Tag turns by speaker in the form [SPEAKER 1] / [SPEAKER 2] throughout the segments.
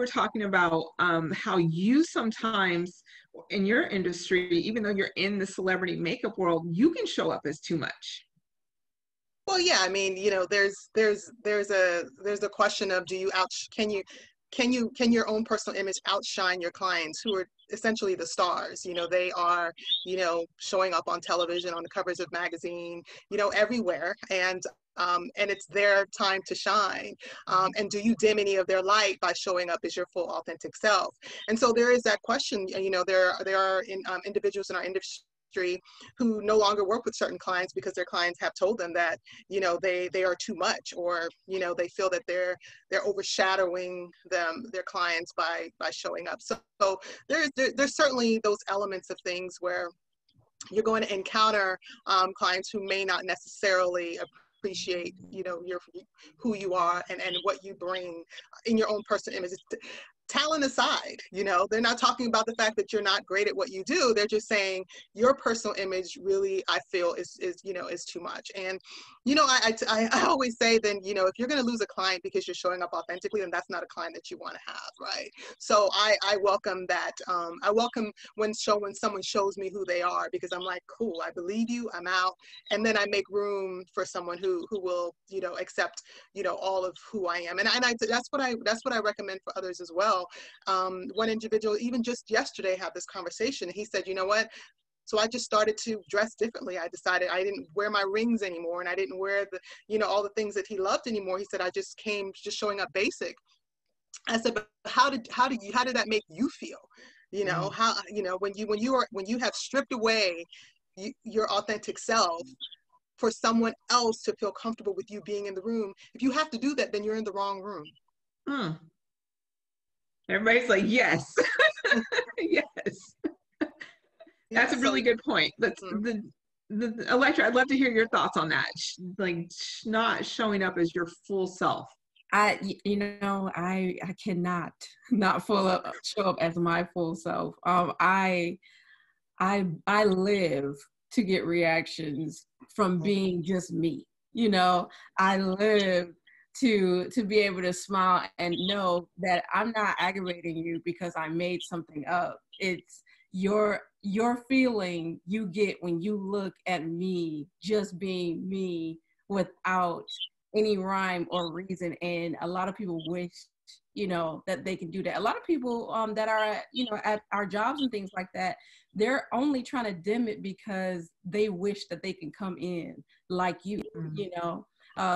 [SPEAKER 1] were talking about how you sometimes in your industry, even though you're in the celebrity makeup world, you can show up as too much.
[SPEAKER 2] Well, yeah, I mean, you know, there's a question of, do you can your own personal image outshine your clients who are essentially the stars? You know, they are, you know, showing up on television, on the covers of magazine, you know, everywhere, and it's their time to shine. And do you dim any of their light by showing up as your full authentic self? And so there is that question. You know, there are individuals in our industry who no longer work with certain clients because their clients have told them that, you know, they are too much, or, you know, they feel that they're overshadowing their clients by showing up. So there's certainly those elements of things where you're going to encounter clients who may not necessarily appreciate, you know, who you are and what you bring in your own personal image. Talent aside, you know, they're not talking about the fact that you're not great at what you do. They're just saying your personal image really, I feel, is you know, is too much. And, you know, I always say, then, you know, if you're going to lose a client because you're showing up authentically, then that's not a client that you want to have, right? So I welcome that. I welcome when someone shows me who they are, because I'm like, cool, I believe you, I'm out. And then I make room for someone who will, you know, accept, you know, all of who I am. And that's what I recommend for others as well. One individual, even just yesterday, had this conversation. He said, you know what? So I just started to dress differently. I decided I didn't wear my rings anymore, and I didn't wear the, you know, all the things that he loved anymore. He said, I just came just showing up basic. I said, but how did that make you feel? You know, how, you know, when you have stripped away your authentic self for someone else to feel comfortable with you being in the room, if you have to do that, then you're in the wrong room.
[SPEAKER 1] Everybody's like, yes. Yes. That's a really good point. That's the Electra, I'd love to hear your thoughts on that. Like, not showing up as your full self.
[SPEAKER 3] You know, I cannot not show up as my full self. I live to get reactions from being just me. You know, I live to be able to smile and know that I'm not aggravating you because I made something up. It's your feeling you get when you look at me just being me without any rhyme or reason. And a lot of people wish, you know, that they can do that. A lot of people that are, you know, at our jobs and things like that, they're only trying to dim it because they wish that they can come in like you, you know.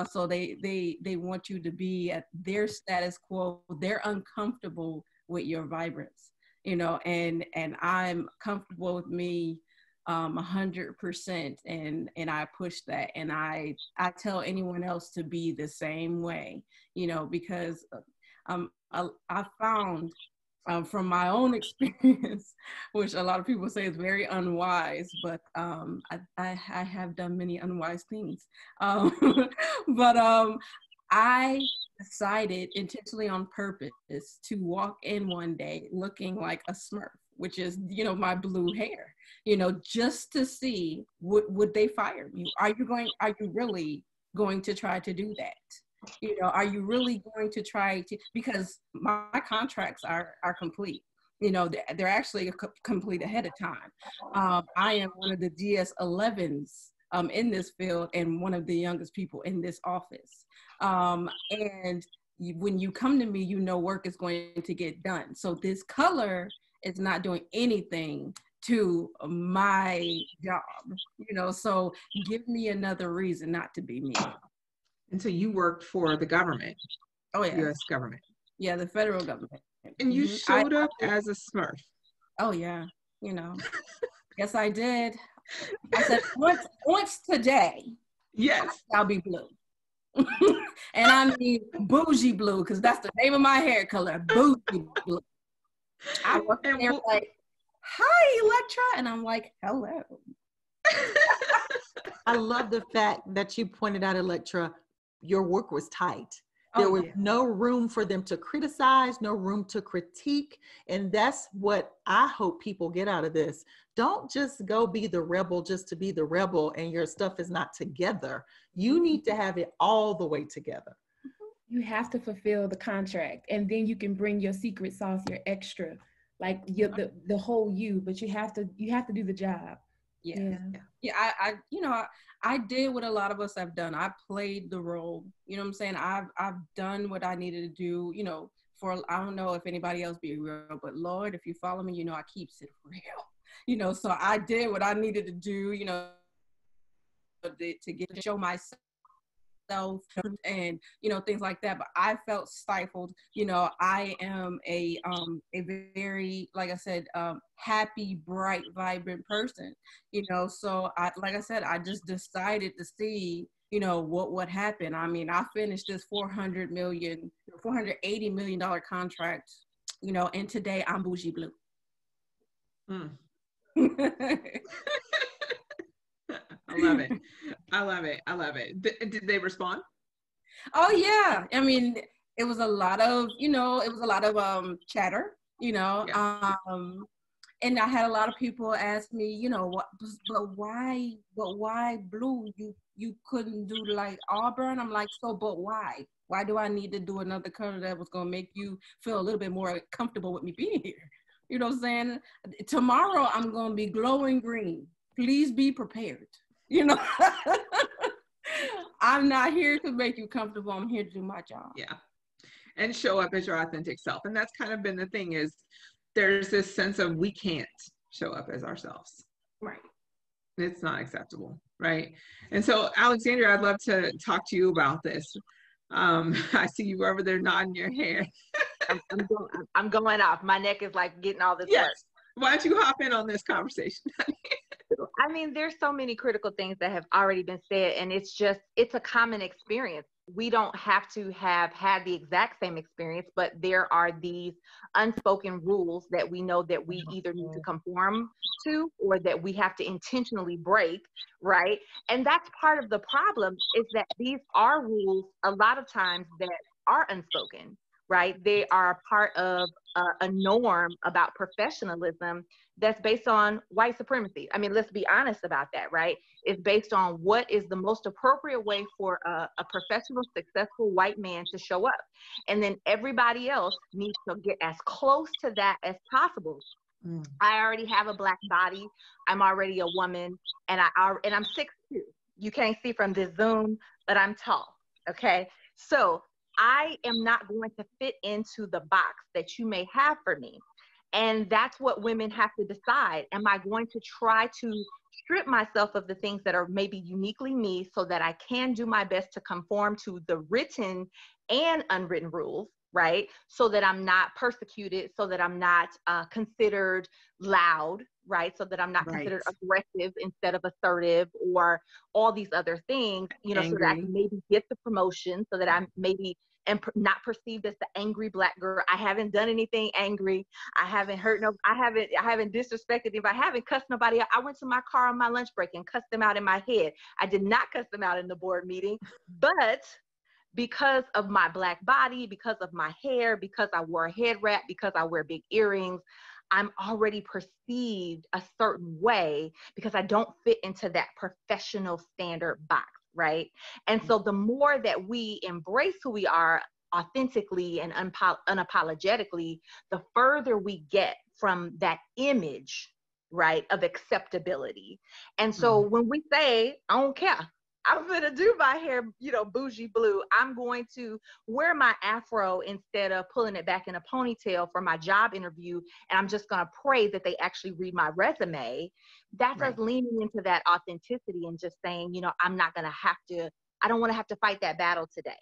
[SPEAKER 3] So they want you to be at their status quo. They're uncomfortable with your vibrance, you know, and I'm comfortable with me 100%, and I push that, and I tell anyone else to be the same way, you know, because I found from my own experience, which a lot of people say is very unwise, but I have done many unwise things. But I decided intentionally on purpose to walk in one day looking like a Smurf, which is, you know, my blue hair, you know, just to see, would they fire me? Are you really going to try to do that? You know, are you really going to try to, because my contracts are complete, you know, they're actually complete ahead of time. I am one of the DS11s in this field and one of the youngest people in this office. And when you come to me, you know work is going to get done. So this color is not doing anything to my job, you know, so give me another reason not to be me.
[SPEAKER 1] And so you worked for the government.
[SPEAKER 3] Oh, yeah.
[SPEAKER 1] U.S. government.
[SPEAKER 3] Yeah, the federal government.
[SPEAKER 1] And you showed up as a Smurf.
[SPEAKER 3] Oh, yeah. You know, yes, I did. I said, once today,
[SPEAKER 1] yes,
[SPEAKER 3] I'll be blue. And I mean bougie blue, because that's the name of my hair color, bougie blue. I was there like, hi, Electra. And I'm like, hello.
[SPEAKER 4] I love the fact that you pointed out, Electra, your work was tight. There was no room for them to criticize, no room to critique. And that's what I hope people get out of this. Don't just go be the rebel just to be the rebel and your stuff is not together. You need to have it all the way together.
[SPEAKER 3] You have to fulfill the contract, and then you can bring your secret sauce, your extra, like the whole you. But you have to do the job.
[SPEAKER 1] Yeah.
[SPEAKER 3] I did what a lot of us have done. I played the role. You know what I'm saying? I've done what I needed to do. For I don't know if anybody else be real, but Lord, if you follow me, I keeps it real. So I did what I needed to do. To get to show myself and things like that, but I felt stifled. I am a very, like I said, happy, bright, vibrant person. So I just decided to see what happened. I mean, I finished this $480 million contract, and today I'm bougie blue.
[SPEAKER 1] I love it. I love it. Did they respond?
[SPEAKER 3] Oh yeah. I mean, it was a lot of, chatter,
[SPEAKER 1] Yeah.
[SPEAKER 3] And I had a lot of people ask me, but why blue? You couldn't do like Auburn? I'm like, so, but why? Why do I need to do another color that was going to make you feel a little bit more comfortable with me being here? You know what I'm saying? Tomorrow I'm going to be glowing green. Please be prepared. I'm not here to make you comfortable. I'm here to do my job.
[SPEAKER 1] Yeah. And show up as your authentic self. And that's kind of been the thing, is there's this sense of we can't show up as ourselves.
[SPEAKER 3] Right.
[SPEAKER 1] It's not acceptable. Right. And so, Alexandria, I'd love to talk to you about this. I see you over there nodding your head.
[SPEAKER 5] I'm going off. My neck is like getting all this
[SPEAKER 1] Yes.
[SPEAKER 5] work.
[SPEAKER 1] Why don't you hop in on this conversation?
[SPEAKER 5] I mean, there's so many critical things that have already been said, and it's a common experience. We don't have to have had the exact same experience, but there are these unspoken rules that we know that we either need to conform to or that we have to intentionally break, right? And that's part of the problem, is that these are rules a lot of times that are unspoken, right? They are part of a norm about professionalism that's based on white supremacy. I mean, let's be honest about that, right? It's based on what is the most appropriate way for a professional, successful white man to show up. And then everybody else needs to get as close to that as possible. I already have a Black body. I'm already a woman, and I'm 6'2". You can't see from this Zoom, but I'm tall, okay? So I am not going to fit into the box that you may have for me. And that's what women have to decide. Am I going to try to strip myself of the things that are maybe uniquely me so that I can do my best to conform to the written and unwritten rules, right? So that I'm not persecuted, so that I'm not considered loud, right? So that I'm not considered aggressive instead of assertive, or all these other things, so that I can maybe get the promotion, so that I'm maybe not perceived as the angry Black girl. I haven't done anything angry. I haven't hurt I haven't disrespected anybody. I haven't cussed nobody out. I went to my car on my lunch break and cussed them out in my head. I did not cuss them out in the board meeting, but because of my Black body, because of my hair, because I wore a head wrap, because I wear big earrings, I'm already perceived a certain way because I don't fit into that professional standard box, right? And so the more that we embrace who we are authentically and unapologetically, the further we get from that image, right, of acceptability. And so when we say, I don't care, I'm going to do my hair, bougie blue. I'm going to wear my afro instead of pulling it back in a ponytail for my job interview. And I'm just going to pray that they actually read my resume. That's us leaning into that authenticity and just saying, I'm not going to have to, I don't want to have to fight that battle today.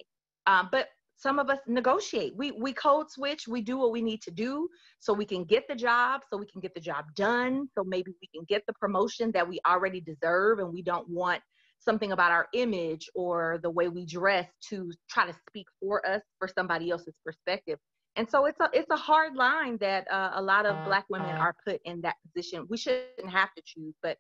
[SPEAKER 5] But some of us negotiate. We code switch. We do what we need to do so we can get the job, so we can get the job done. So maybe we can get the promotion that we already deserve, and we don't want something about our image or the way we dress to try to speak for us for somebody else's perspective. And so it's a hard line that a lot of Black women are put in that position. We shouldn't have to choose, but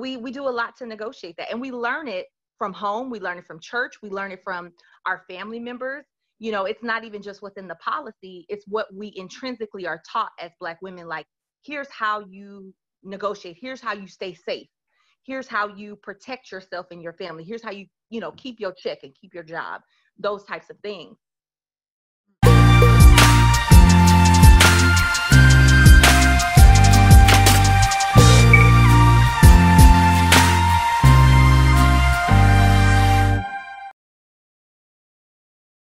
[SPEAKER 5] we do a lot to negotiate that. And we learn it from home. We learn it from church. We learn it from our family members. It's not even just within the policy. It's what we intrinsically are taught as Black women. Like, here's how you negotiate. Here's how you stay safe. Here's how you protect yourself and your family. Here's how you, keep your check and keep your job, those types of things.